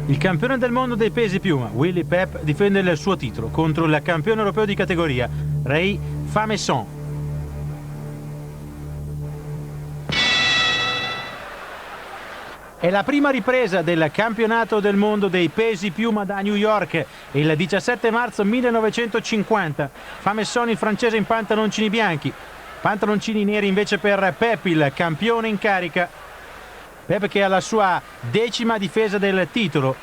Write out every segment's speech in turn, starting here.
Il campione del mondo dei pesi piuma, Willy Pep, difende il suo titolo contro il campione europeo di categoria, Ray Famesson. È la prima ripresa del campionato del mondo dei pesi piuma da New York, il 17 marzo 1950. Famesson, il francese, in pantaloncini bianchi, pantaloncini neri invece per Pep, il campione in carica. Pep che ha la sua 10ª difesa del titolo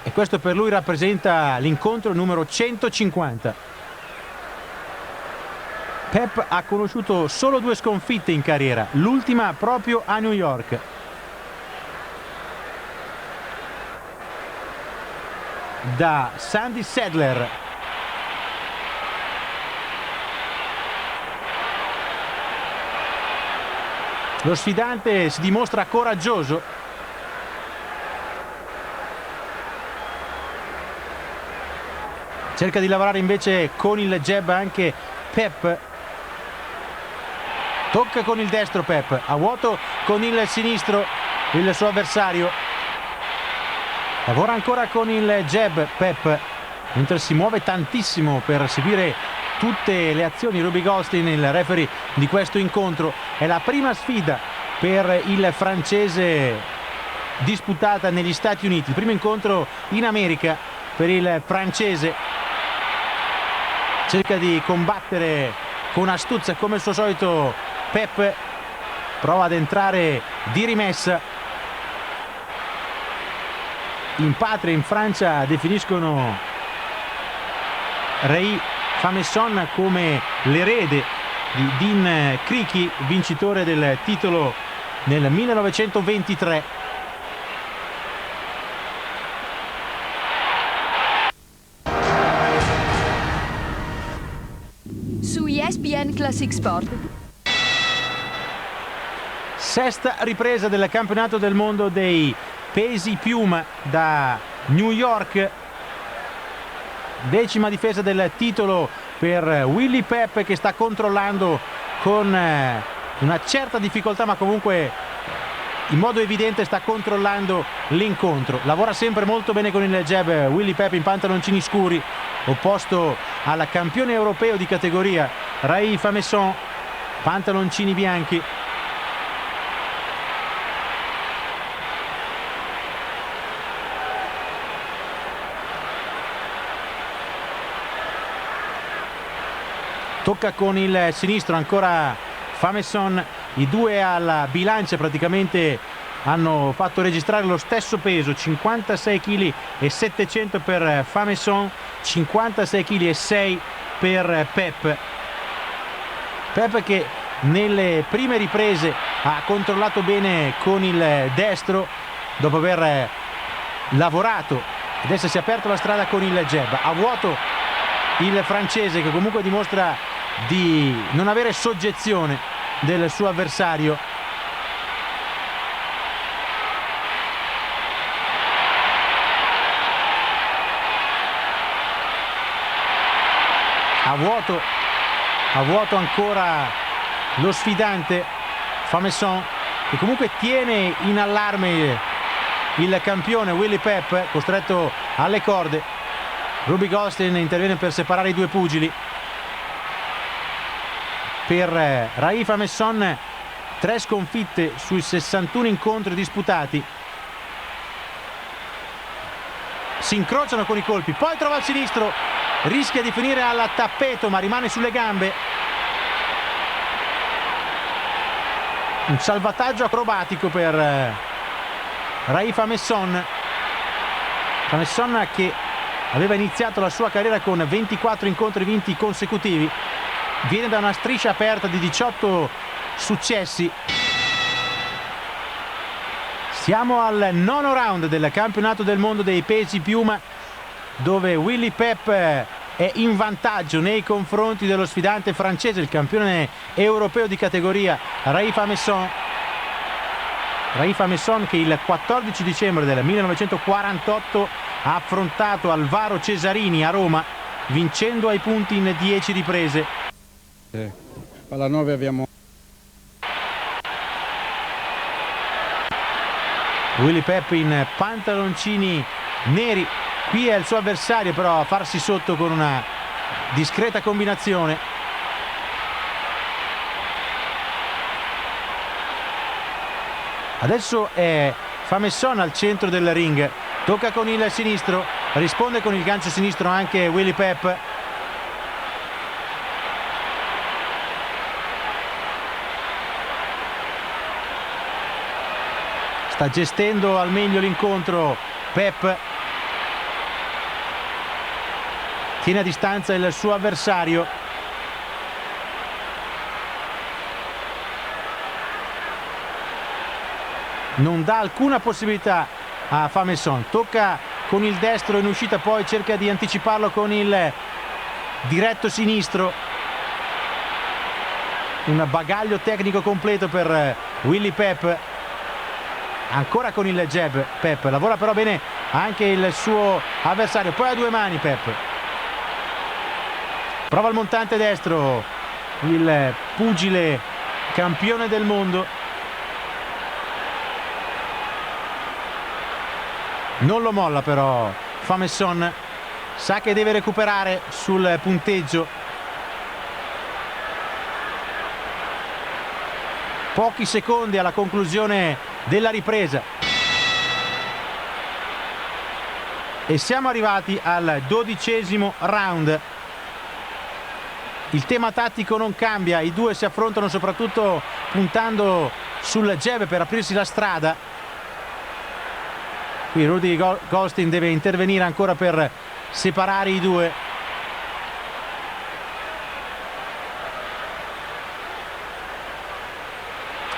e questo per lui rappresenta l'incontro numero 150. Pep ha conosciuto solo 2 sconfitte in carriera, l'ultima proprio a New York. Da Sandy Sadler. Lo sfidante si dimostra coraggioso. Cerca di lavorare invece con il jab anche Pep. Tocca con il destro Pep, a vuoto con il sinistro il suo avversario. Lavora ancora con il jab Pep, mentre si muove tantissimo per seguire tutte le azioni. Ruby Goldstein, il referee di questo incontro. È la prima sfida per il francese disputata negli Stati Uniti, il primo incontro in America per il francese. Cerca di combattere con astuzia come il suo solito Pep, prova ad entrare di rimessa. In patria, in Francia, definiscono Ray Famesson come l'erede di Dean Criqui, vincitore del titolo nel 1923. Su ESPN Classic Sport. Sesta ripresa del campionato del mondo dei pesi piuma da New York. 10ª difesa del titolo per Willy Pep, che sta controllando con una certa difficoltà, ma comunque in modo evidente sta controllando l'incontro. Lavora sempre molto bene con il jab Willy Pep, in pantaloncini scuri, opposto al campione europeo di categoria Ray Famesson, pantaloncini bianchi. Tocca con il sinistro ancora Famesson. I due alla bilancia praticamente hanno fatto registrare lo stesso peso, 56 kg e 700 per Famesson, 56 kg e 6 per Pep. Pep che nelle prime riprese ha controllato bene con il destro dopo aver lavorato ed essersi aperto la strada con il jab. A vuoto il francese, che comunque dimostra di non avere soggezione del suo avversario. A vuoto ancora lo sfidante Famesson, che comunque tiene in allarme il campione Willy Pep, costretto alle corde. Ruby Goldstein interviene per separare i due pugili. Per Ray Famesson 3 sconfitte sui 61 incontri disputati. Si incrociano con i colpi, poi trova il sinistro, rischia di finire al tappeto ma rimane sulle gambe. Un salvataggio acrobatico per Ray Famesson. Famesson che aveva iniziato la sua carriera con 24 incontri vinti consecutivi. Viene da una striscia aperta di 18 successi. Siamo al 9º round del campionato del mondo dei pesi piuma, dove Willy Pep è in vantaggio nei confronti dello sfidante francese, il campione europeo di categoria Ray Famesson. Ray Famesson che il 14 dicembre del 1948 ha affrontato Alvaro Cesarini a Roma, vincendo ai punti in 10 riprese. Alla 9 abbiamo Willy Pep in pantaloncini neri. Qui è il suo avversario però a farsi sotto con una discreta combinazione. Adesso è Famesson al centro del ring, tocca con il sinistro, risponde con il gancio sinistro anche Willy Pep. Sta gestendo al meglio l'incontro Pep, tiene a distanza il suo avversario. Non dà alcuna possibilità a Famesson, tocca con il destro in uscita, poi cerca di anticiparlo con il diretto sinistro. Un bagaglio tecnico completo per Willy Pep. Ancora con il jab Pep, lavora però bene anche il suo avversario, poi a due mani Pep. Prova il montante destro, il pugile campione del mondo. Non lo molla però Famesson, sa che deve recuperare sul punteggio. Pochi secondi alla conclusione della ripresa e siamo arrivati al 12° round. Il tema tattico non cambia, i due si affrontano soprattutto puntando sul jab per aprirsi la strada. Qui Rudy Goldstein deve intervenire ancora per separare i due.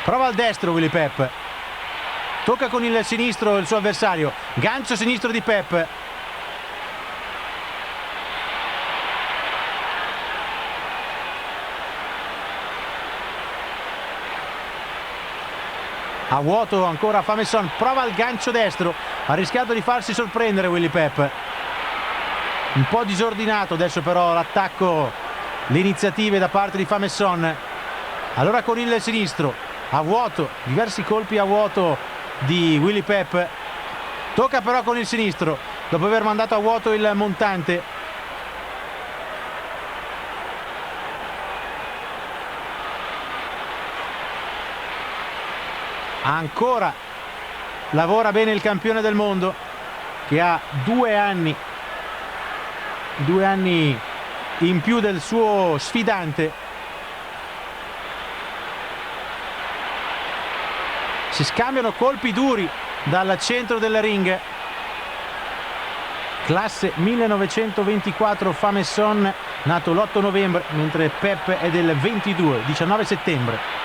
Prova al destro Willy Pep, tocca con il sinistro il suo avversario, gancio sinistro di Pep. A vuoto ancora Famesson, prova il gancio destro, ha rischiato di farsi sorprendere Willy Pep. Un po' disordinato adesso però l'attacco, le iniziative da parte di Famesson. Allora con il sinistro, a vuoto, diversi colpi a vuoto di Willy Pep. Tocca però con il sinistro, dopo aver mandato a vuoto il montante. Ancora lavora bene il campione del mondo che ha 2 anni in più del suo sfidante. Si scambiano colpi duri dal centro del ring. Classe 1924 Famesson, nato l'8 novembre, mentre Pep è del 19 settembre.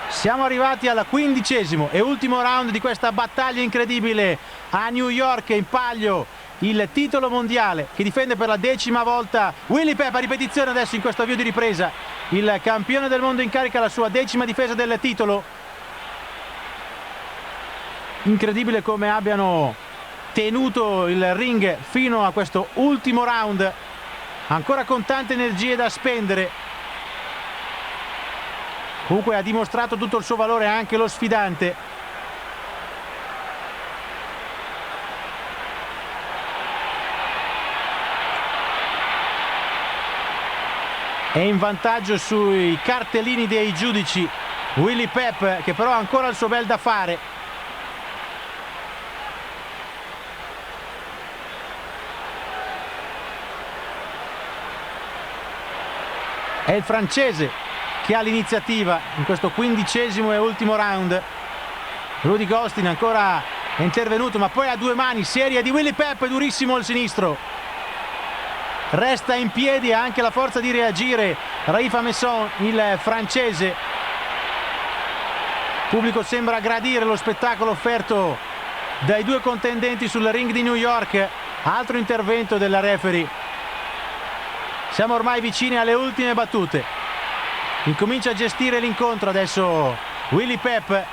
Siamo arrivati al 15° e ultimo round di questa battaglia incredibile a New York. In palio il titolo mondiale che difende per la 10ª volta Willy Pep. A ripetizione adesso in questo avvio di ripresa il campione del mondo in carica la sua 10ª difesa del titolo. Incredibile come abbiano tenuto il ring fino a questo ultimo round, ancora con tante energie da spendere. Comunque ha dimostrato tutto il suo valore anche lo sfidante. È in vantaggio sui cartellini dei giudici Willy Pep, che però ha ancora il suo bel da fare. È il francese che ha l'iniziativa in questo 15° e ultimo round. Rudy Goldstein ancora è intervenuto, ma poi a due mani, serie di Willy Pep, durissimo il sinistro. Resta in piedi, ha anche la forza di reagire Ray Famesson, il francese. Il pubblico sembra gradire lo spettacolo offerto dai due contendenti sul ring di New York. Altro intervento della referee. Siamo ormai vicini alle ultime battute. Incomincia a gestire l'incontro adesso Willy Pep,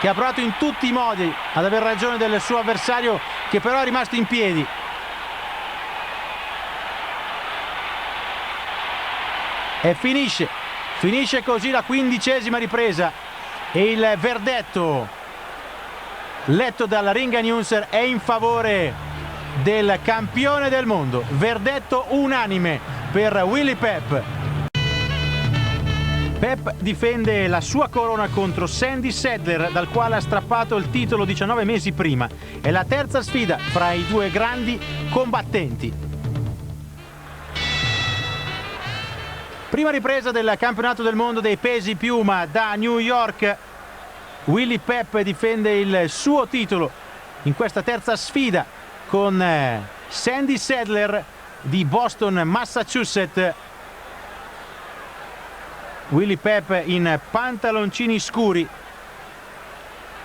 che ha provato in tutti i modi ad aver ragione del suo avversario, che però è rimasto in piedi. E finisce così la 15ª ripresa e il verdetto letto dalla ring announcer è in favore del campione del mondo. Verdetto unanime per Willie Pep. Pep difende la sua corona contro Sandy Saddler, dal quale ha strappato il titolo 19 mesi prima. È la terza sfida fra i due grandi combattenti. Prima ripresa del campionato del mondo dei pesi piuma da New York. Willie Pep difende il suo titolo in questa terza sfida con Sandy Saddler di Boston, Massachusetts. Willie Pep in pantaloncini scuri,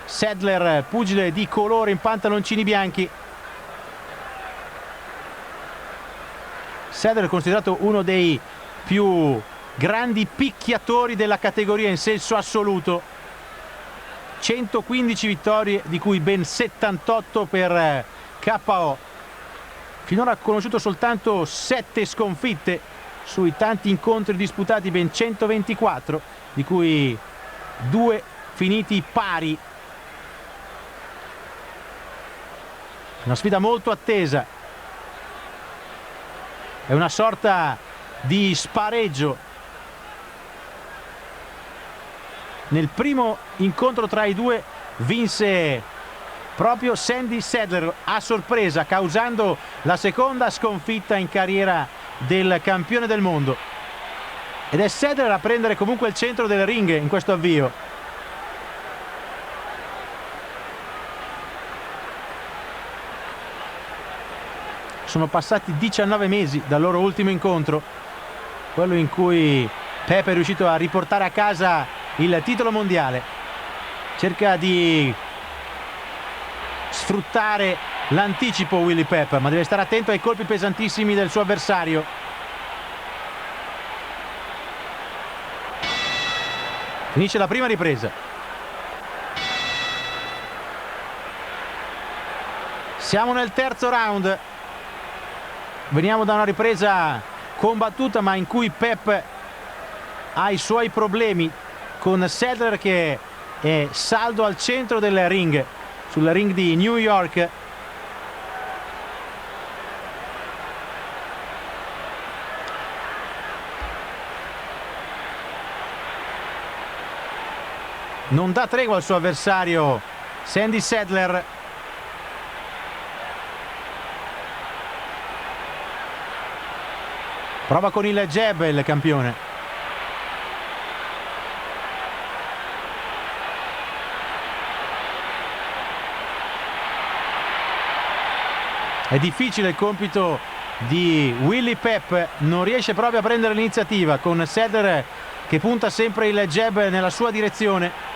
Saddler pugile di colore in pantaloncini bianchi. Saddler è considerato uno dei più grandi picchiatori della categoria in senso assoluto. 115 vittorie, di cui ben 78 per KO. Finora ha conosciuto soltanto 7 sconfitte sui tanti incontri disputati, ben 124, di cui 2 finiti pari. Una sfida molto attesa. È una sorta di spareggio. Nel primo incontro tra i due vinse proprio Sandy Saddler a sorpresa, causando la seconda sconfitta in carriera del campione del mondo. Ed è Saddler a prendere comunque il centro del ring in questo avvio. Sono passati 19 mesi dal loro ultimo incontro, quello in cui Pep è riuscito a riportare a casa il titolo mondiale. Cerca di sfruttare l'anticipo Willie Pep, ma deve stare attento ai colpi pesantissimi del suo avversario. Finisce la prima ripresa. Siamo nel terzo round. Veniamo da una ripresa combattuta, ma in cui Pep ha i suoi problemi, con Saddler che è saldo al centro del ring, sul ring di New York. Non dà tregua al suo avversario Sandy Saddler. Prova con il jab il campione. È difficile il compito di Willie Pep, non riesce proprio a prendere l'iniziativa, con Saddler che punta sempre il jab nella sua direzione.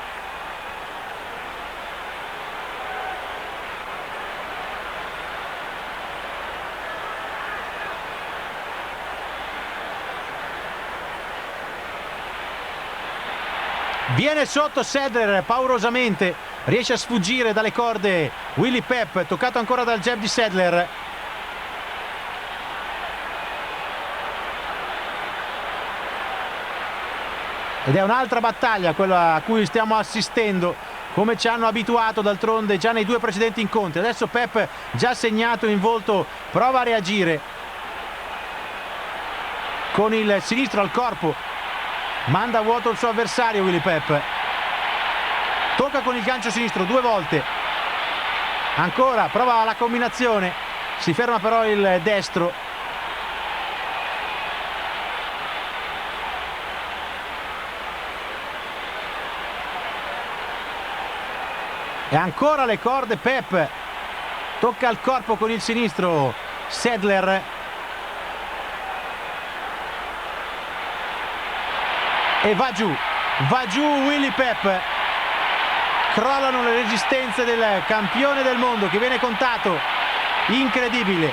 Viene sotto Saddler paurosamente, riesce a sfuggire dalle corde Willie Pep, toccato ancora dal jab di Saddler. Ed è un'altra battaglia quella a cui stiamo assistendo, come ci hanno abituato d'altronde già nei due precedenti incontri. Adesso Pep, già segnato in volto, prova a reagire con il sinistro al corpo. Manda a vuoto il suo avversario Willie Pep. Tocca con il gancio sinistro 2 volte. Ancora, prova la combinazione. Si ferma però il destro. E ancora le corde Pep. Tocca al corpo con il sinistro Saddler. E va giù Willie Pep. Crollano le resistenze del campione del mondo che viene contato. Incredibile.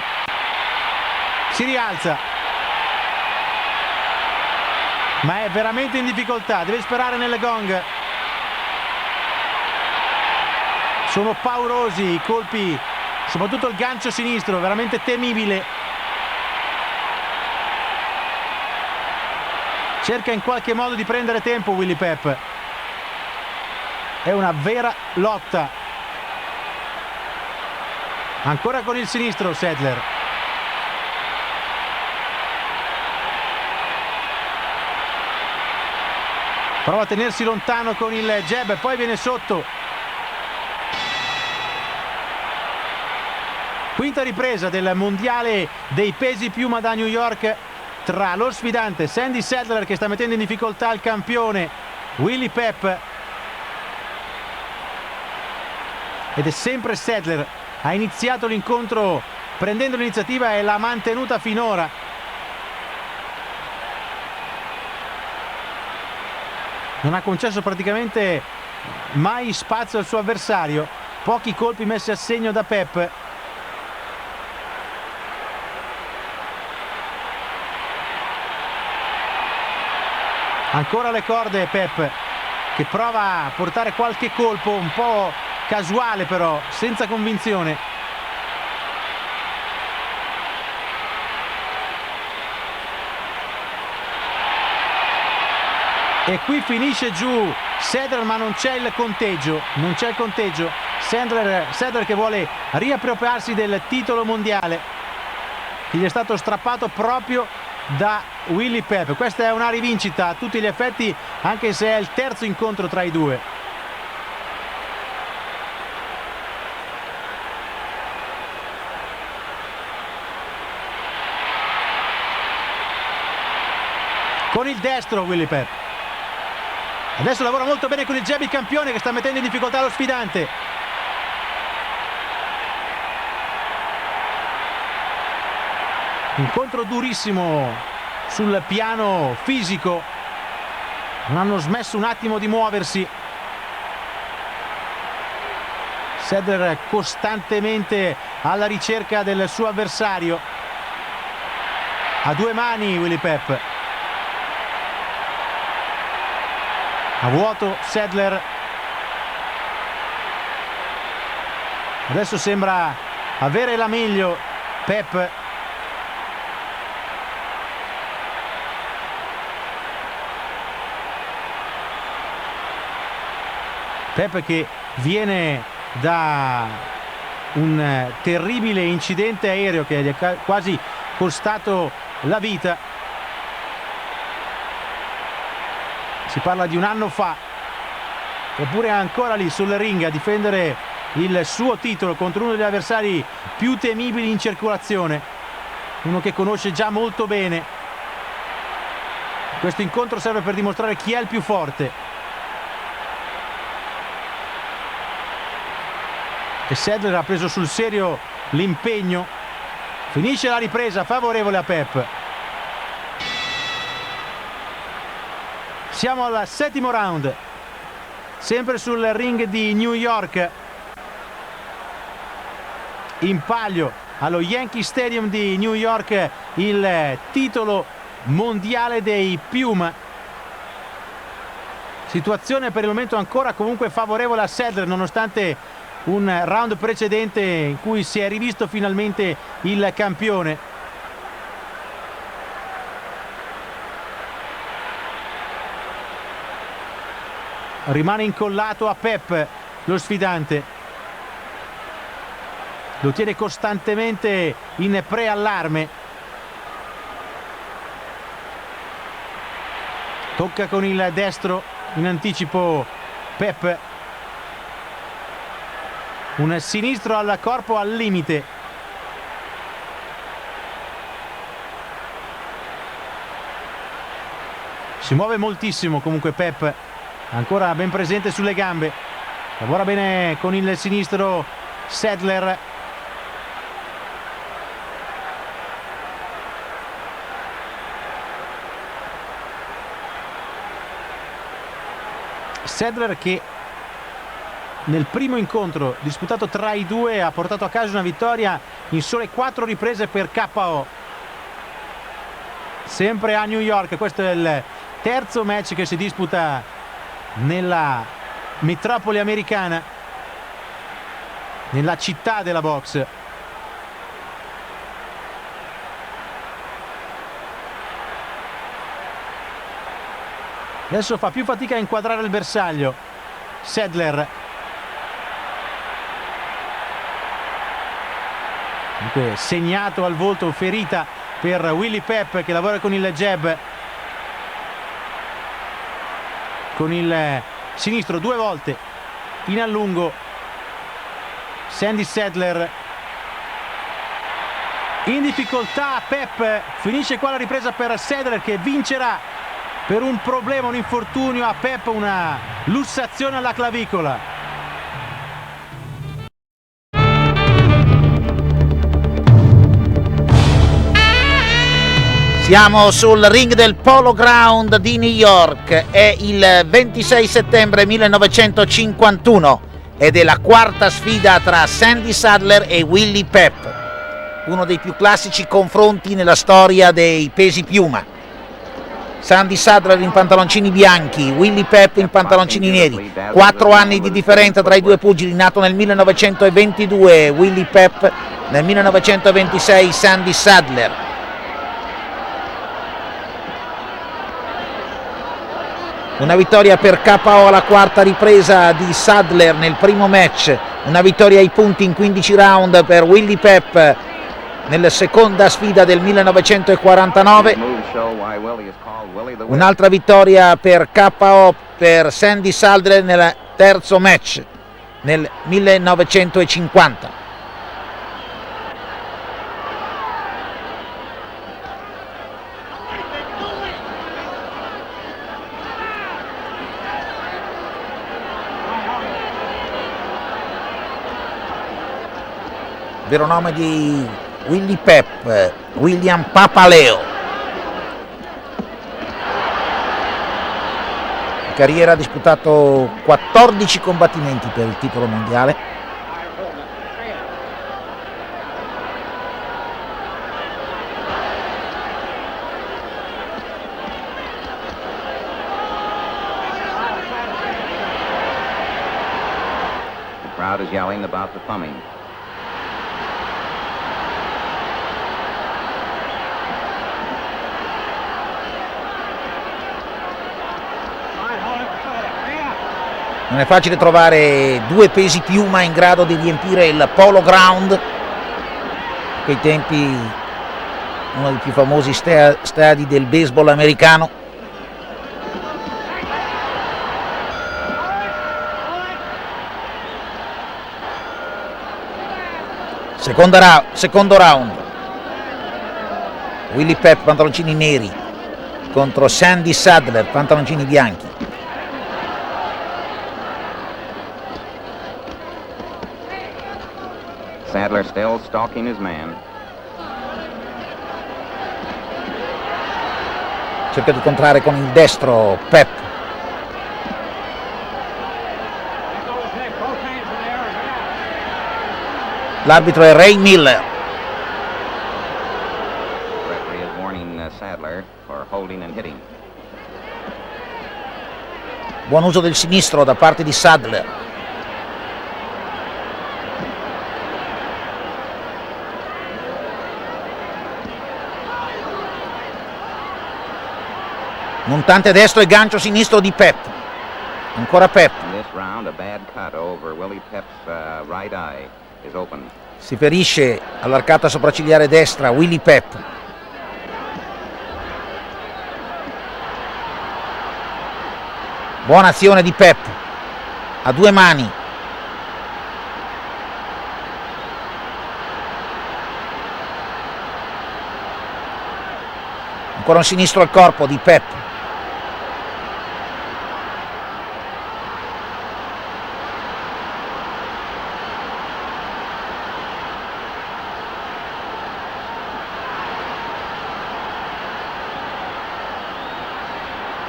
Si rialza, ma è veramente in difficoltà, deve sperare nelle gong. Sono paurosi i colpi, soprattutto il gancio sinistro, veramente temibile. cerca in qualche modo di prendere tempo Willy Pep. È una vera lotta. Ancora con il sinistro Sadler. Prova a tenersi lontano con il jab, poi viene sotto. Quinta ripresa del mondiale dei pesi piuma da New York tra lo sfidante Sandy Sadler, che sta mettendo in difficoltà il campione Willy Pep, ed è sempre Sadler. Ha iniziato l'incontro prendendo l'iniziativa e l'ha mantenuta finora. Non ha concesso praticamente mai spazio al suo avversario. Pochi colpi messi a segno da Pep. Ancora le corde Pep, che prova a portare qualche colpo un po' casuale, però senza convinzione. E qui finisce giù Sadler, ma non c'è il conteggio. Non c'è il conteggio. Sadler che vuole riappropriarsi del titolo mondiale che gli è stato strappato proprio da Willy Pep. Questa è una rivincita a tutti gli effetti, anche se è il terzo incontro tra i due. Con il destro Willy Pep. Adesso lavora molto bene con il jab il campione, che sta mettendo in difficoltà lo sfidante. Incontro durissimo sul piano fisico. Non hanno smesso un attimo di muoversi. Sadler costantemente alla ricerca del suo avversario. A due mani Willy Pep. A vuoto Sadler. Adesso sembra avere la meglio Pep. Pep che viene da un terribile incidente aereo che gli è quasi costato la vita. Si parla di un anno fa, eppure è ancora lì sul ring a difendere il suo titolo contro uno degli avversari più temibili in circolazione, uno che conosce già molto bene. Questo incontro serve per dimostrare chi è il più forte. E Sadler ha preso sul serio l'impegno. Finisce la ripresa favorevole a Pep. Siamo al settimo round, sempre sul ring di New York, in palio allo Yankee Stadium di New York il titolo mondiale dei Piuma. Situazione per il momento ancora comunque favorevole a Sadler, nonostante un round precedente in cui si è rivisto finalmente il campione. Rimane incollato a Pep lo sfidante, lo tiene costantemente in preallarme. Tocca con il destro in anticipo Pep. Un sinistro al corpo al limite. Si muove moltissimo comunque Pep, ancora ben presente sulle gambe. Lavora bene con il sinistro Sadler. Sadler che nel primo incontro disputato tra i due ha portato a casa una vittoria in sole 4 riprese per KO. Sempre a New York, questo è il terzo match che si disputa nella metropoli americana, nella città della box. Adesso fa più fatica a inquadrare il bersaglio Sadler. Comunque segnato al volto, ferita per Willie Pep che lavora con il jab, con il sinistro 2 volte in allungo. Sandy Sadler in difficoltà, Pep finisce qua la ripresa per Sadler che vincerà per un problema, un infortunio a Pep, una lussazione alla clavicola. Siamo sul ring del Polo Ground di New York, è il 26 settembre 1951 ed è la quarta sfida tra Sandy Sadler e Willie Pep, uno dei più classici confronti nella storia dei pesi piuma. Sandy Sadler in pantaloncini bianchi, Willie Pep in pantaloncini neri. 4 anni di differenza tra i due pugili, nato nel 1922 Willie Pep, nel 1926 Sandy Sadler. Una vittoria per KO alla quarta ripresa di Sadler nel primo match, una vittoria ai punti in 15 round per Willie Pep nella seconda sfida del 1949, un'altra vittoria per KO per Sandy Sadler nel terzo match nel 1950. Vero nome di Willie Pep, William Papaleo. In carriera ha disputato 14 combattimenti per il titolo mondiale. The crowd is yelling about the thumbing. Non è facile trovare due pesi piuma in grado di riempire il Polo Ground. A quei tempi uno dei più famosi stadi del baseball americano. Secondo round. Willie Pep, pantaloncini neri, contro Sandy Sadler, pantaloncini bianchi. Sadler still stalking his man. Cerca di contrarre con il destro Pep. L'arbitro è Ray Miller. Referee is warning Sadler for holding and hitting. Buon uso del sinistro da parte di Sadler. Montante destro e gancio sinistro di Pep. Ancora Pep. In this round, a bad cut over Willie Pep's right eye is open. Si ferisce all'arcata sopraccigliare destra Willie Pep. Buona azione di Pep. A due mani. Ancora un sinistro al corpo di Pep.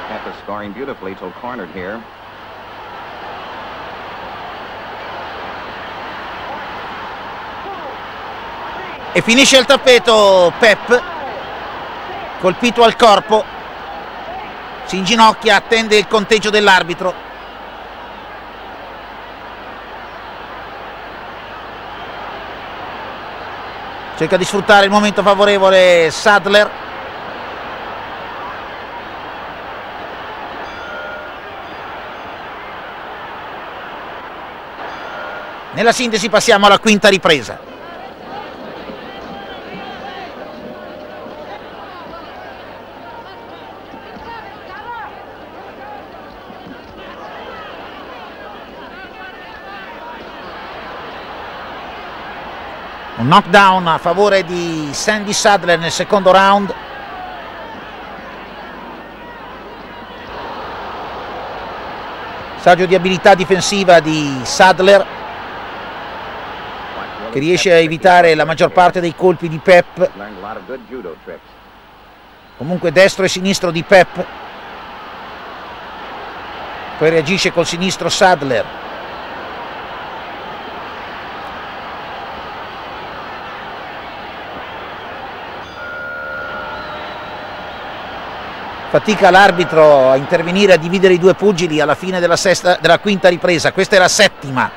Pep is scoring beautifully till cornered here. E finisce il tappeto Pep, colpito al corpo, si inginocchia, attende il conteggio dell'arbitro. Cerca di sfruttare il momento favorevole Sadler. Nella sintesi passiamo alla quinta ripresa. Un knockdown a favore di Sandy Sadler nel secondo round. Saggio di abilità difensiva di Sadler, che riesce a evitare la maggior parte dei colpi di Pep. Comunque destro e sinistro di Pep. Poi reagisce col sinistro Sadler. Fatica l'arbitro a intervenire, a dividere i due pugili alla fine della quinta ripresa. Questa è la settima.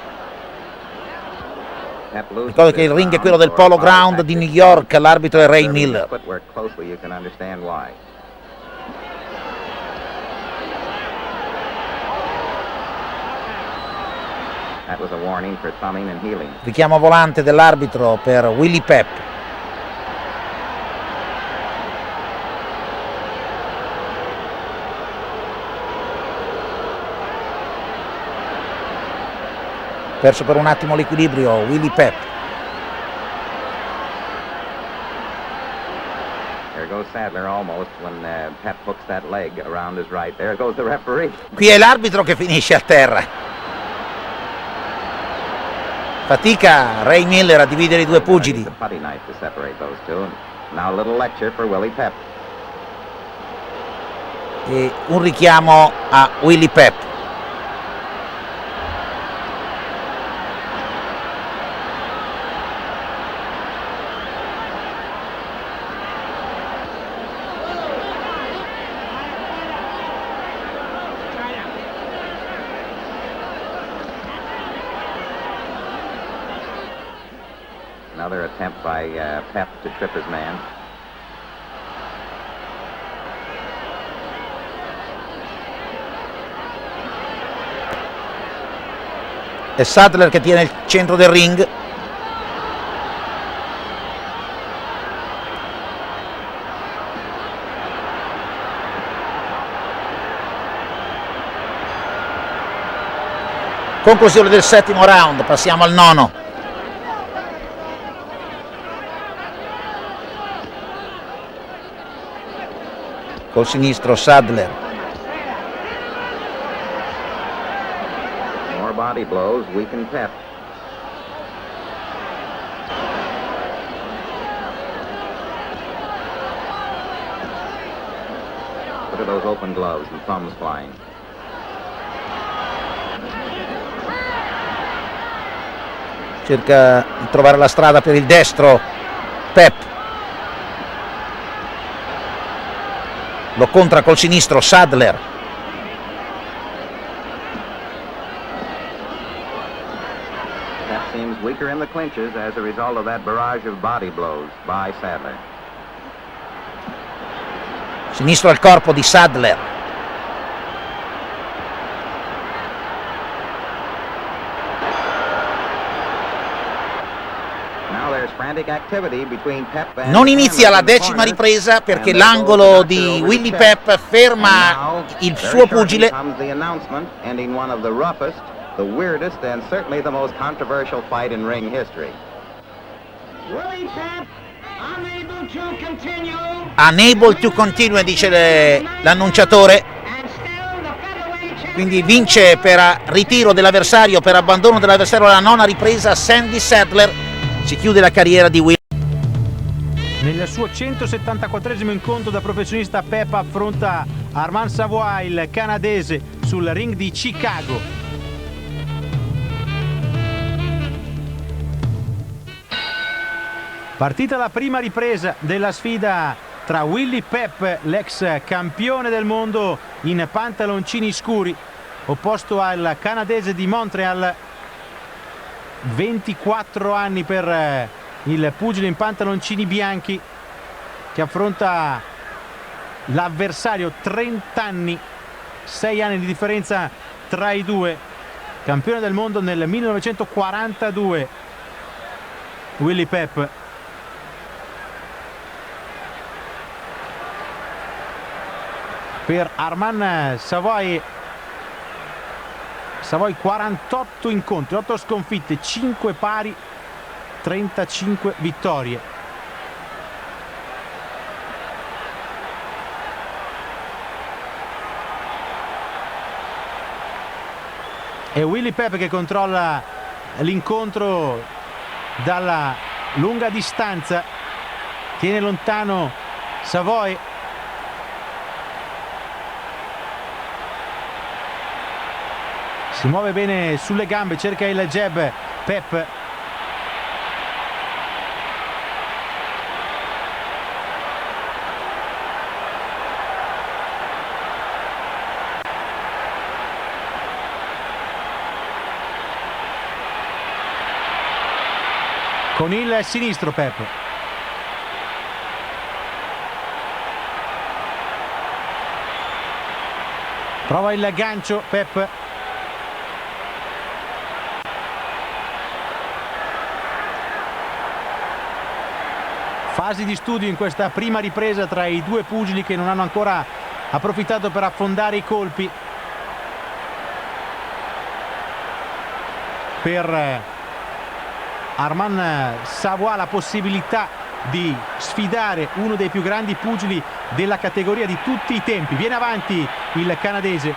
Ricordo che il ring è quello del Polo Ground di New York, l'arbitro è Ray Miller. Richiamo volante dell'arbitro per Willie Pep. Perso per un attimo l'equilibrio Willie Pep. There goes Sadler almost when Pep hooks that leg around his right. There goes the referee. Qui è l'arbitro che finisce a terra. Fatica Ray Miller a dividere i due pugili. The putty knife to separate those two. Now a little lecture for Willie Pep. E un richiamo a Willie Pep. Another attempt by Pep to trip his man. È Sadler che tiene il centro del ring. Conclusione del settimo round, passiamo al nono. Col sinistro Sadler. More body blows weaken Pep. Look at those open gloves and thumbs flying. Cerca di trovare la strada per il destro Pep. Lo contra col sinistro Sadler. Pep seems weaker in the clinches as a result of that barrage of body blows by Sadler. Sinistro al corpo di Sadler. Non inizia la decima ripresa perché l'angolo di Willie Pep ferma il suo pugile. Unable to continue, dice l'annunciatore. Quindi vince per ritiro dell'avversario, per abbandono dell'avversario alla nona ripresa Sandy Sadler. Si chiude la carriera di Willie. Nel suo 174esimo incontro da professionista Pep affronta Armand Savoy, il canadese, sul ring di Chicago. Partita la prima ripresa della sfida tra Willie Pep, l'ex campione del mondo in pantaloncini scuri, opposto al canadese di Montreal. 24 anni per il pugile in pantaloncini bianchi, che affronta l'avversario. 30 anni, 6 anni di differenza tra i due. campione del mondo nel 1942, Willy Pep. Per Armand Savoy 48 incontri, 8 sconfitte, 5 pari, 35 vittorie. E Willy Pep che controlla l'incontro dalla lunga distanza, tiene lontano Savoy. Si muove bene sulle gambe, cerca il jab Pep. Con il sinistro Pep. Prova il gancio Pep. Fasi di studio in questa prima ripresa tra i due pugili che non hanno ancora approfittato per affondare i colpi. Per Armand Savoy la possibilità di sfidare uno dei più grandi pugili della categoria di tutti i tempi. Viene avanti il canadese.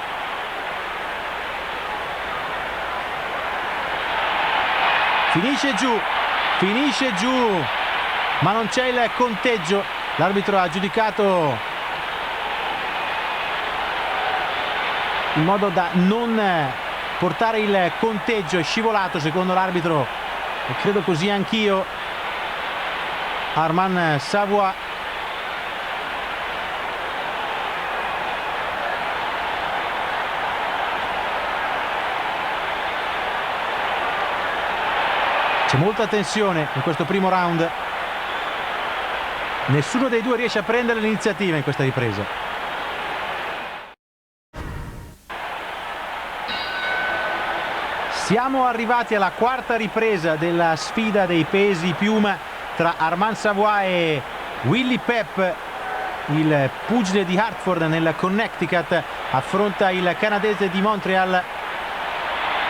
Finisce giù, ma non c'è il conteggio. L'arbitro ha giudicato in modo da non portare il conteggio. È scivolato secondo l'arbitro, e credo così anch'io, Armand Savoy. C'è molta tensione in questo primo round. Nessuno dei due riesce a prendere l'iniziativa in questa ripresa. Siamo arrivati alla quarta ripresa della sfida dei pesi piuma tra Armand Savoy e Willy Pep. Il pugile di Hartford nel Connecticut affronta il canadese di Montreal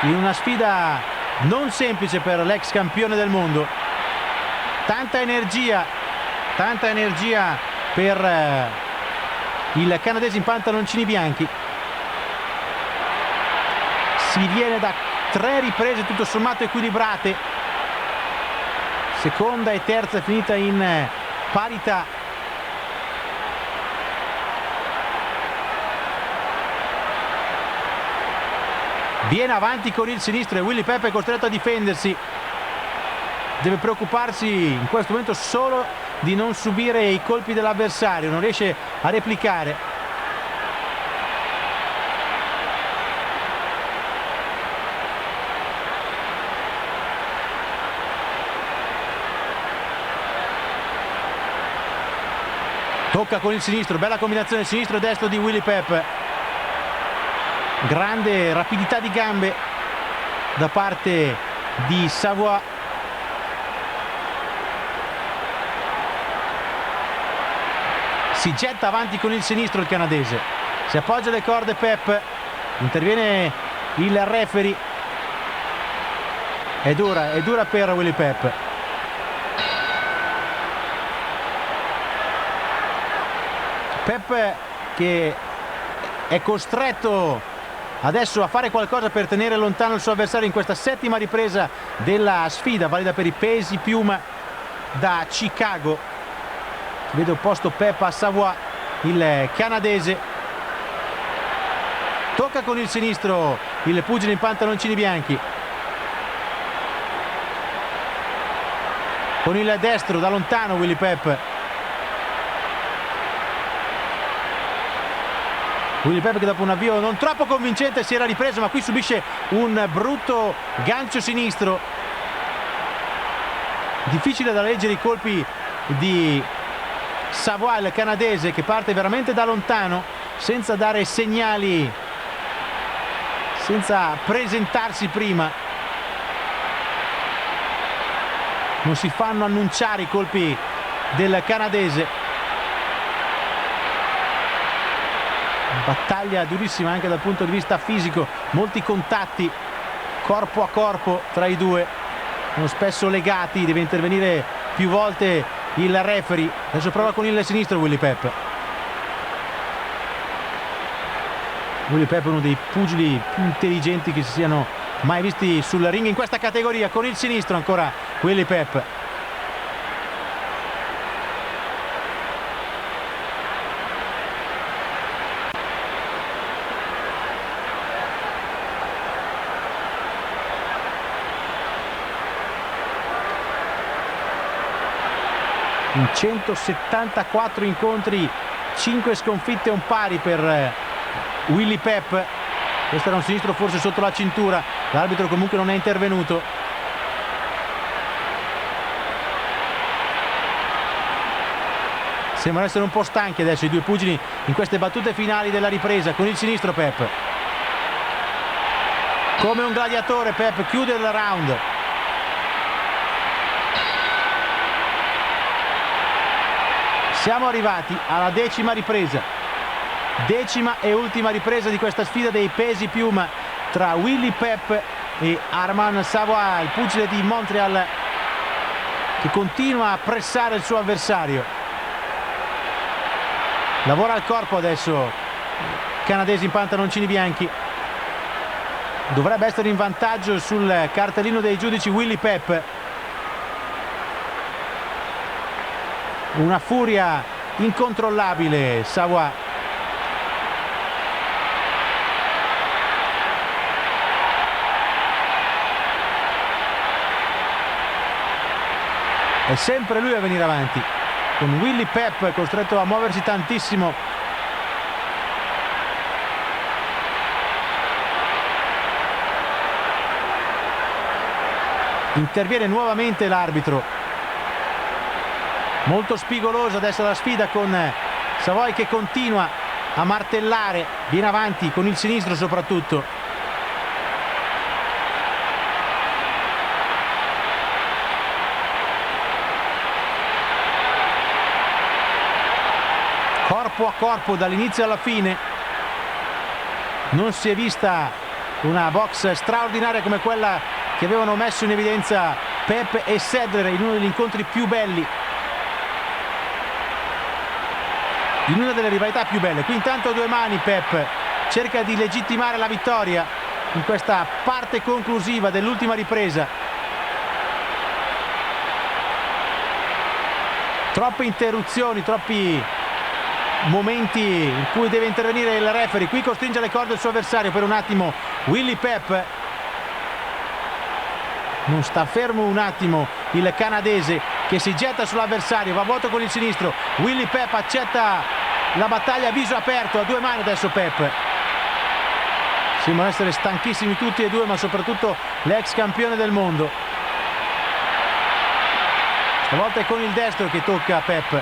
in una sfida non semplice per l'ex campione del mondo. Tanta energia per il canadese in pantaloncini bianchi. Si viene da 3 riprese tutto sommato equilibrate, seconda e terza finita in parità. Viene avanti con il sinistro e Willy Pep è costretto a difendersi. Deve preoccuparsi in questo momento solo di non subire i colpi dell'avversario, non riesce a replicare. Tocca con il sinistro, bella combinazione sinistro e destro di Willy Pep. Grande rapidità di gambe da parte di Savoy. Si getta avanti con il sinistro il canadese, si appoggia alle corde Pep, interviene il referee. È dura per Willy Pep. Pep che è costretto adesso a fare qualcosa per tenere lontano il suo avversario in questa settima ripresa della sfida valida per i pesi piuma da Chicago. Vede opposto Pep a Savoy, il canadese. Tocca con il sinistro il pugile in pantaloncini bianchi. Con il destro da lontano Willy Pep. Willy Pep che dopo un avvio non troppo convincente si era ripreso, ma qui subisce un brutto gancio sinistro. Difficile da leggere i colpi di Savoy, il canadese, che parte veramente da lontano senza dare segnali senza presentarsi prima. Non si fanno annunciare i colpi del canadese. Battaglia durissima anche dal punto di vista fisico, molti contatti corpo a corpo tra i due, sono spesso legati, deve intervenire più volte il referee. Adesso prova con il sinistro Willie Pep. Willie Pep è uno dei pugili più intelligenti che si siano mai visti sul ring in questa categoria. Con il sinistro ancora Willie Pep. In 174 incontri 5 sconfitte e un pari per Willie Pep. Questo era un sinistro forse sotto la cintura, l'arbitro comunque non è intervenuto. Sembrano essere un po' stanchi adesso i due pugili in queste battute finali della ripresa. Con il sinistro Pep, come un gladiatore, Pep chiude il round. Siamo arrivati alla 10ª ripresa, 10ª e ultima ripresa di questa sfida dei pesi piuma tra Willie Pep e Arman Savoy, il pugile di Montreal che continua a pressare il suo avversario. Lavora al corpo adesso canadesi in pantaloncini bianchi. Dovrebbe essere in vantaggio sul cartellino dei giudici Willie Pep. Una furia incontrollabile Savoy. È sempre lui a venire avanti, con Willie Pep costretto a muoversi tantissimo. Interviene nuovamente l'arbitro. Molto spigolosa adesso la sfida, con Savoy che continua a martellare, viene avanti con il sinistro soprattutto. Corpo a corpo dall'inizio alla fine. Non si è vista una box straordinaria come quella che avevano messo in evidenza Pep e Sadler in uno degli incontri più belli, in una delle rivalità più belle. Qui intanto a due mani Pep cerca di legittimare la vittoria in questa parte conclusiva dell'ultima ripresa. Troppe interruzioni, troppi momenti in cui deve intervenire il referee. Qui costringe alle corde il suo avversario per un attimo. Willie Pep non sta fermo un attimo il canadese, che si getta sull'avversario, va a vuoto con il sinistro. Willie Pep accetta la battaglia a viso aperto, a due mani adesso Pep. Sembrano essere stanchissimi tutti e due, ma soprattutto l'ex campione del mondo. Stavolta è con il destro che tocca a Pep.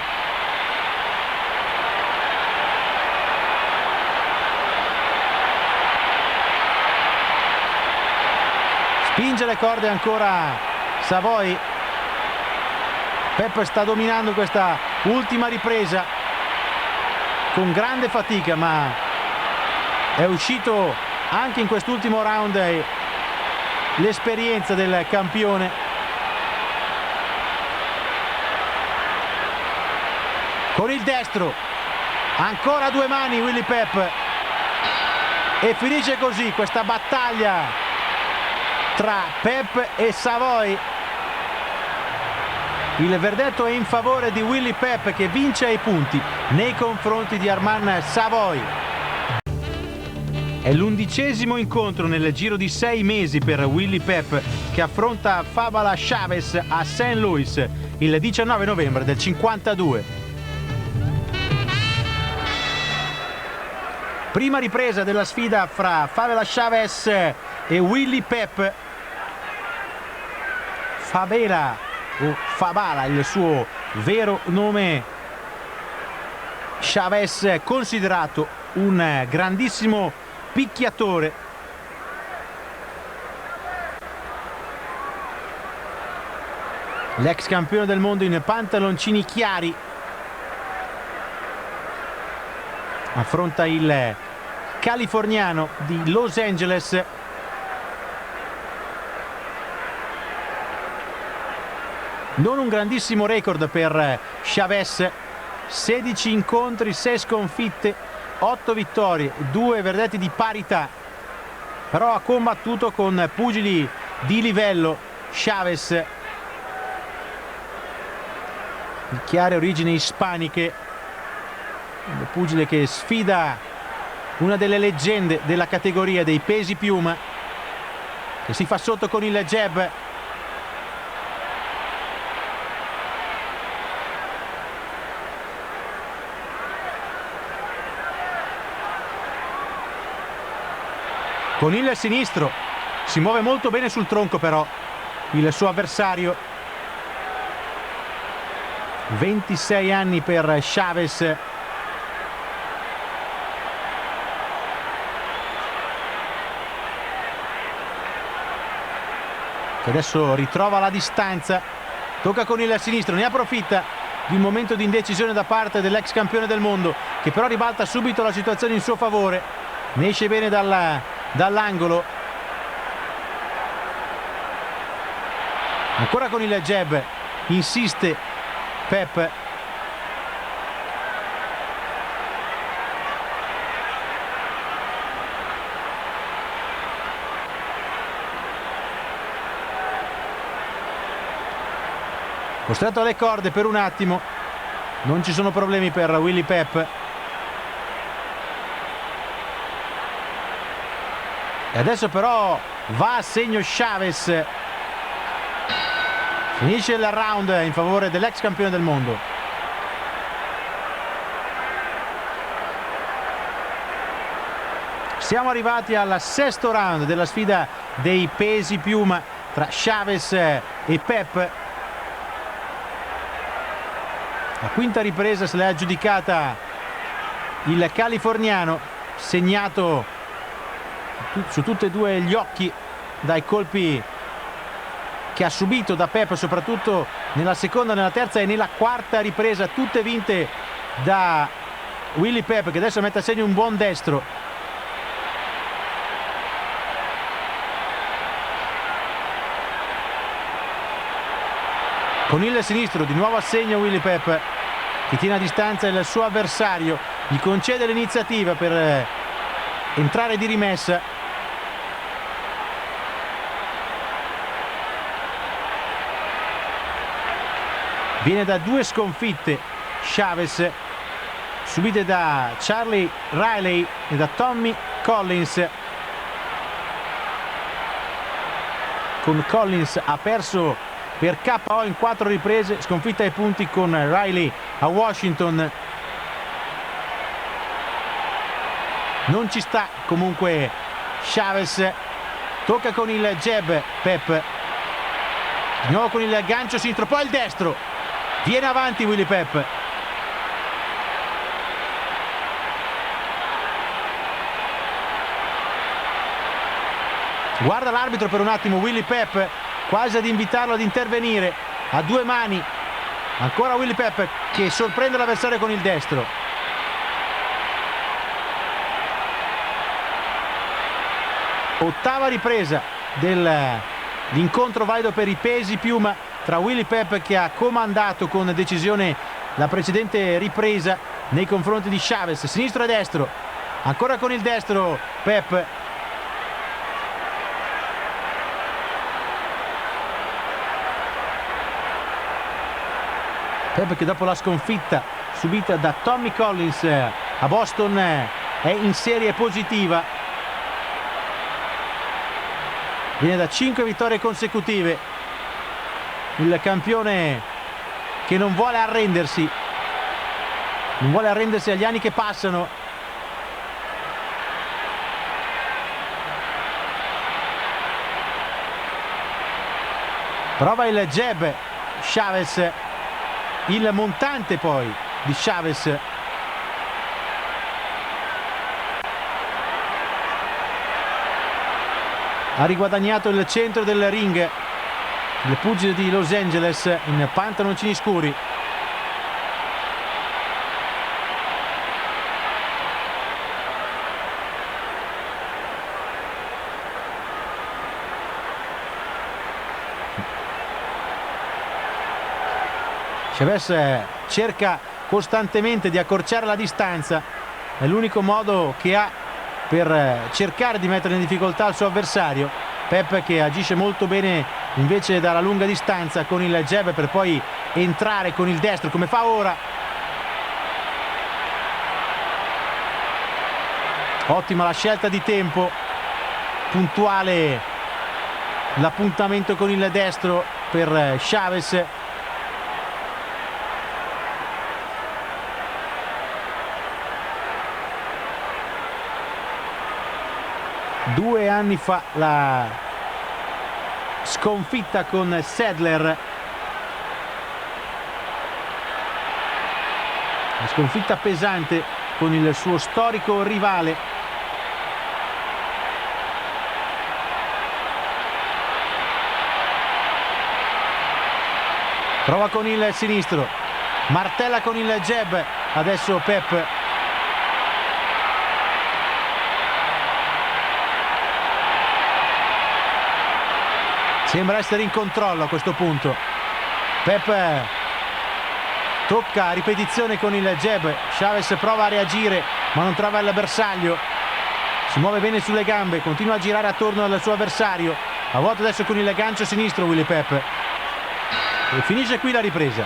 Spinge le corde ancora Savoy. Pep sta dominando questa ultima ripresa con grande fatica, ma è uscito anche in quest'ultimo round l'esperienza del campione. Con il destro ancora a due mani Willie Pep, e finisce così questa battaglia tra Pep e Savoy. Il verdetto è in favore di Willie Pep, che vince ai punti nei confronti di Arman Savoy. È l'11° incontro nel giro di 6 mesi per Willie Pep, che affronta Fabala Chavez a St. Louis il 19 novembre del 52. Prima ripresa della sfida fra Fabala Chavez e Willie Pep. Fabela o Fabala, il suo vero nome. Chavez, considerato un grandissimo picchiatore, l'ex campione del mondo in pantaloncini chiari, affronta il californiano di Los Angeles. Non un grandissimo record per Chavez, 16 incontri, 6 sconfitte, 8 vittorie, 2 verdetti di parità, però ha combattuto con pugili di livello. Chavez, di chiare origini ispaniche, un pugile che sfida una delle leggende della categoria dei pesi piuma, che si fa sotto con il jab. Con il sinistro si muove molto bene sul tronco però il suo avversario. 26 anni per Chavez. Che adesso ritrova la distanza. Tocca con il sinistro, ne approfitta di un momento di indecisione da parte dell'ex campione del mondo, che però ribalta subito la situazione in suo favore. Ne esce bene dall'angolo. Ancora con il jab, insiste Pep. Costretto alle corde per un attimo, non ci sono problemi per Willie Pep. E adesso però va a segno Chavez. Finisce il round in favore dell'ex campione del mondo. Siamo arrivati al sesto round della sfida dei pesi piuma tra Chavez e Pep. La quinta ripresa se l'è aggiudicata il californiano, segnato su tutti e due gli occhi dai colpi che ha subito da Pep, soprattutto nella seconda, nella terza e nella quarta ripresa, tutte vinte da Willie Pep, che adesso mette a segno un buon destro. Con il sinistro di nuovo a segno Willie Pep, che tiene a distanza il suo avversario, gli concede l'iniziativa per entrare di rimessa. Viene da 2 sconfitte Chavez, subite da Charlie Riley e da Tommy Collins. Con Collins ha perso per KO in 4 riprese, sconfitta ai punti con Riley a Washington. Non ci sta comunque Chavez. Tocca con il jab Pep, di nuovo con il gancio sinistro, poi il destro. Viene avanti Willie Pep. Guarda l'arbitro per un attimo Willie Pep, quasi ad invitarlo ad intervenire a 2 mani. Ancora Willie Pep che sorprende l'avversario con il destro. Ottava ripresa dell'incontro valido per i pesi piuma tra Willie Pep, che ha comandato con decisione la precedente ripresa nei confronti di Chavez. Sinistro e destro, ancora con il destro Pep. Pep che dopo la sconfitta subita da Tommy Collins a Boston è in serie positiva. Viene da 5 vittorie consecutive. Il campione che non vuole arrendersi, non vuole arrendersi agli anni che passano. Prova il jab Chavez, il montante poi di Chavez. Ha riguadagnato il centro del ring. il pugile di Los Angeles in pantaloncini scuri. Chavez cerca costantemente di accorciare la distanza, è l'unico modo che ha per cercare di mettere in difficoltà il suo avversario. Pep che agisce molto bene invece dalla lunga distanza con il jab per poi entrare con il destro come fa ora. Ottima la scelta di tempo, puntuale l'appuntamento con il destro per Chavez. Due anni fa la sconfitta con Sadler, la sconfitta pesante con il suo storico rivale. Prova con il sinistro, martella con il jab, adesso Pep. Sembra essere in controllo a questo punto. Pep tocca a ripetizione con il jab. Chavez prova a reagire ma non trova il bersaglio. Si muove bene sulle gambe, continua a girare attorno al suo avversario. A volte adesso con il gancio sinistro Willie Pep. E finisce qui la ripresa.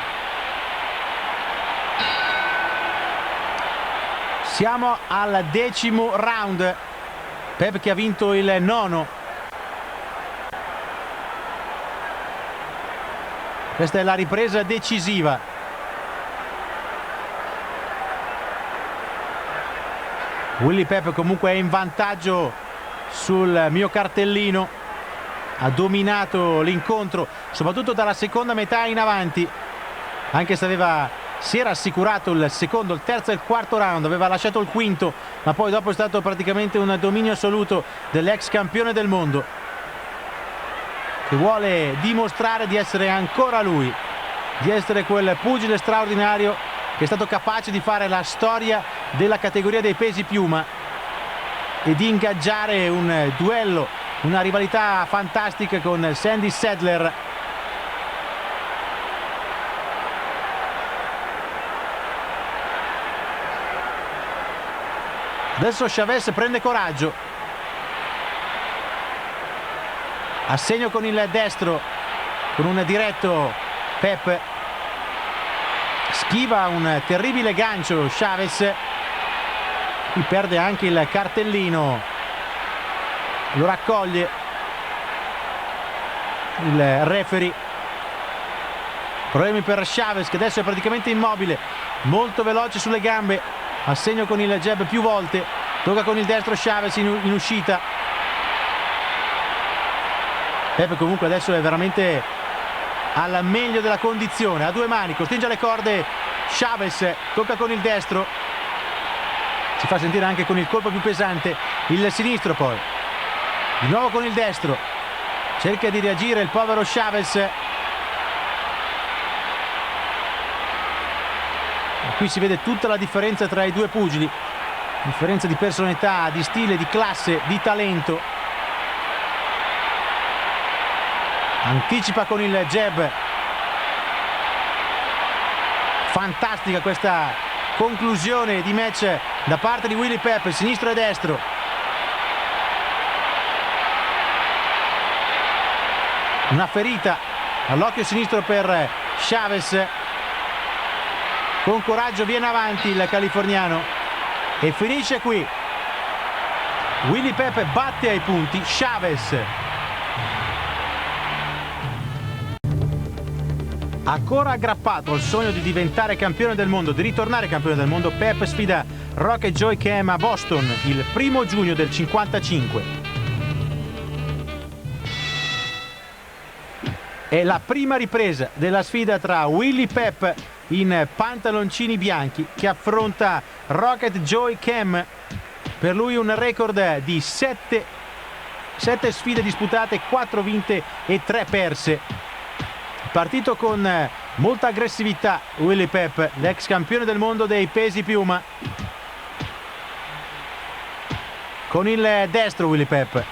Siamo al 10° round. Pep che ha vinto il 9. Questa è la ripresa decisiva. Willie Pep comunque è in vantaggio sul mio cartellino. Ha dominato l'incontro, soprattutto dalla seconda metà in avanti. Anche se si era assicurato il secondo, il terzo e il quarto round, aveva lasciato il quinto, ma poi dopo è stato praticamente un dominio assoluto dell'ex campione del mondo, che vuole dimostrare di essere ancora lui, di essere quel pugile straordinario che è stato capace di fare la storia della categoria dei pesi piuma e di ingaggiare un duello, una rivalità fantastica con Sandy Sadler. Adesso Chavez prende coraggio. Assegno con il destro, con un diretto Pep. Schiva un terribile gancio Chavez. Qui perde anche il cartellino. Lo raccoglie il referee. Problemi per Chavez che adesso è praticamente immobile, molto veloce sulle gambe. Assegno con il jab più volte. Tocca con il destro Chavez in uscita. Pep comunque adesso è veramente al meglio della condizione, a due mani, costringe alle corde Chavez, tocca con il destro, si fa sentire anche con il colpo più pesante, il sinistro poi, di nuovo con il destro, cerca di reagire il povero Chavez. E qui si vede tutta la differenza tra i due pugili, differenza di personalità, di stile, di classe, di talento. Anticipa con il jab. Fantastica questa conclusione di match da parte di Willie Pep, sinistro e destro. Una ferita all'occhio sinistro per Chavez. Con coraggio viene avanti il californiano e finisce qui. Willie Pep batte ai punti Chavez. Ancora aggrappato al sogno di diventare campione del mondo, di ritornare campione del mondo, Pep sfida Rocket Joy Cam a Boston il 1° giugno del 55. È la prima ripresa della sfida tra Willie Pep in pantaloncini bianchi che affronta Rocket Joy Cam. Per lui un record di 7 sfide disputate, 4 vinte e 3 perse. Partito con molta aggressività Willie Pep, l'ex campione del mondo dei pesi piuma. Con il destro Willie Pep.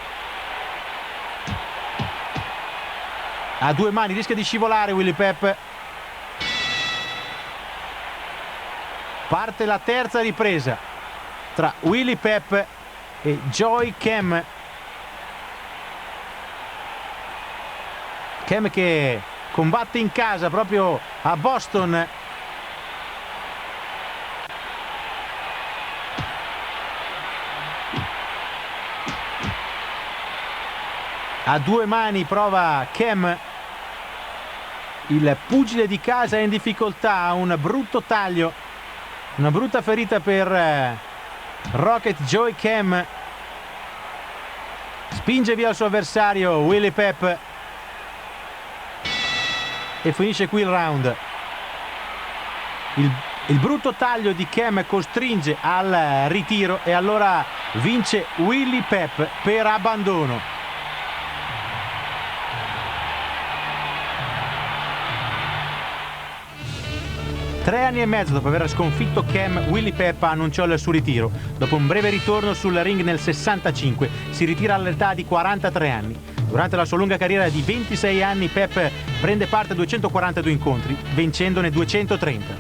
A due mani, rischia di scivolare Willie Pep. Parte la terza ripresa tra Willie Pep e Joy Kem. Kem che combatte in casa proprio a Boston. A due mani prova Kem. Il pugile di casa è in difficoltà, ha un brutto taglio, una brutta ferita per Rocket Joy Kem. Spinge via il suo avversario Willie Pep e finisce qui il round. Il brutto taglio di Kem costringe al ritiro e allora vince Willie Pep per abbandono. 3 anni e mezzo dopo aver sconfitto Kem, Willie Pep annunciò il suo ritiro. Dopo un breve ritorno sul ring nel 65, si ritira all'età di 43 anni. Durante la sua lunga carriera di 26 anni, Pep prende parte a 242 incontri, vincendone 230.